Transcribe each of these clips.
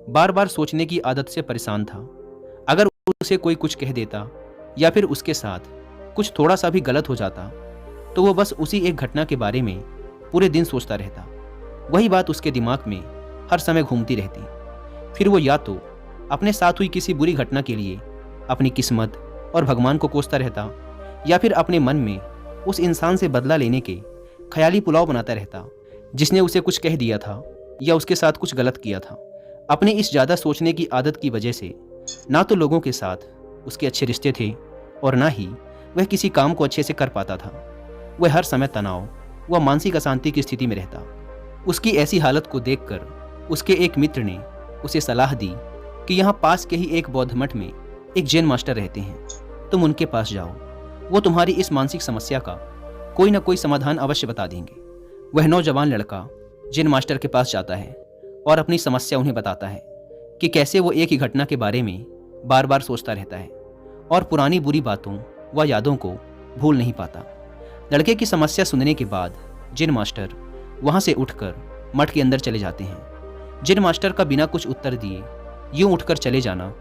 बार बार सोचने की आदत से परेशान था। अगर उसे कोई कुछ कह देता या फिर उसके साथ कुछ थोड़ा सा भी गलत हो जाता तो वो बस उसी एक घटना के बारे में पूरे दिन सोचता रहता। वही बात उसके दिमाग में हर समय घूमती रहती। फिर वो या तो अपने साथ हुई किसी बुरी घटना के लिए अपनी किस्मत और भगवान को कोसता रहता या फिर अपने मन में उस इंसान से बदला लेने के ख्याली पुलाव बनाता रहता जिसने उसे कुछ कह दिया था या उसके साथ कुछ गलत किया था। अपनी इस ज़्यादा सोचने की आदत की वजह से ना तो लोगों के साथ उसके अच्छे रिश्ते थे और ना ही वह किसी काम को अच्छे से कर पाता था। वह हर समय तनाव व मानसिक अशांति की स्थिति में रहता। उसकी ऐसी हालत को देखकर उसके एक मित्र ने उसे सलाह दी कि यहाँ पास के ही एक बौद्ध मठ में एक जैन मास्टर रहते हैं, तुम उनके पास जाओ, वो तुम्हारी इस मानसिक समस्या का कोई ना कोई समाधान अवश्य बता देंगे। वह नौजवान लड़का जैन मास्टर के पास जाता है और अपनी समस्या उन्हें बताता है कि कैसे वो एक ही घटना के बारे में बार बार सोचता रहता है और पुरानी बुरी बातों व यादों को भूल नहीं पाता। लड़के की समस्या सुनने के बाद जैन मास्टर वहाँ से उठकर मठ के अंदर चले जाते हैं। जैन मास्टर का बिना कुछ उत्तर दिए यूं उठकर चले जाना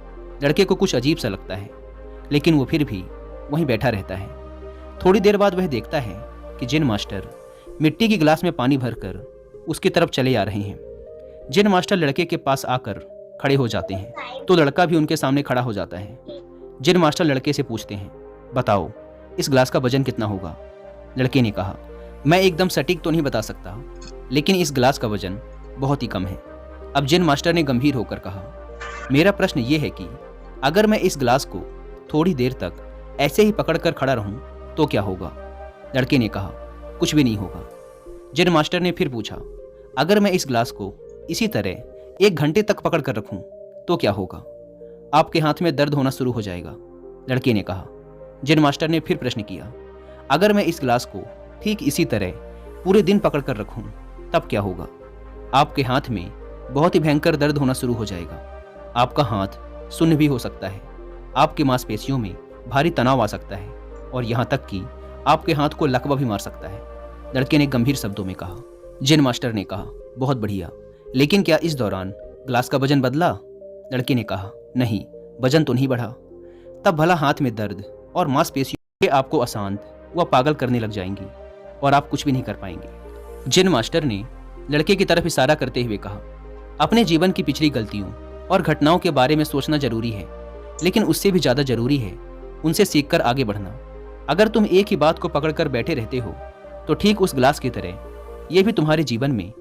लड़के को कुछ अजीब सा लगता है, लेकिन वो फिर भी वहीं बैठा रहता है। थोड़ी देर बाद वह देखता है कि जैन मास्टर मिट्टी की गिलास में पानी भरकर उसकी तरफ चले आ रहे हैं। जैन मास्टर लड़के के पास आकर खड़े हो जाते हैं तो लड़का भी उनके सामने खड़ा हो जाता है। जैन मास्टर लड़के से पूछते हैं, बताओ इस गिलास का वजन कितना होगा? लड़के ने कहा, मैं एकदम सटीक तो नहीं बता सकता, लेकिन इस गिलास का वजन बहुत ही कम है। अब जैन मास्टर ने गंभीर होकर कहा, मेरा प्रश्न ये है कि अगर मैं इस गिलास को थोड़ी देर तक ऐसे ही पकड़कर खड़ा रहूं तो क्या होगा? लड़के ने कहा, कुछ भी नहीं होगा। जैन मास्टर ने फिर पूछा, अगर मैं इस गिलास को इसी तरह 1 घंटे तक पकड़ कर रखूं तो क्या होगा? आपके हाथ में दर्द होना शुरू हो जाएगा। लड़के ने कहा। जैन मास्टर ने फिर प्रश्न किया, अगर मैं इस गिलास को ठीक इसी तरह पूरे दिन पकड़ कर रखूं तब क्या होगा? आपके हाथ में बहुत ही भयंकर दर्द होना शुरू हो जाएगा। आपका हाथ सुन्न भी हो सकता है, आपकी मांसपेशियों में भारी तनाव आ सकता है और यहाँ तक कि आपके हाथ को लकवा भी मार सकता है। लड़के ने गंभीर शब्दों में कहा। जैन मास्टर ने कहा, बहुत बढ़िया, लेकिन क्या इस दौरान ग्लास का वजन बदला? लड़के ने कहा, नहीं, वजन तो नहीं बढ़ा। तब भला हाथ में दर्द और मांसपेशियों आपको अशांत व पागल करने लग जाएंगी और आप कुछ भी नहीं कर पाएंगे। जैन मास्टर ने लड़के की तरफ इशारा करते हुए कहा, अपने जीवन की पिछली गलतियों और घटनाओं के बारे में सोचना जरूरी है, लेकिन उससे भी ज़्यादा जरूरी है उनसे सीखकर आगे बढ़ना। अगर तुम एक ही बात को पकड़कर बैठे रहते हो तो ठीक उस गिलास की तरह ये भी तुम्हारे जीवन में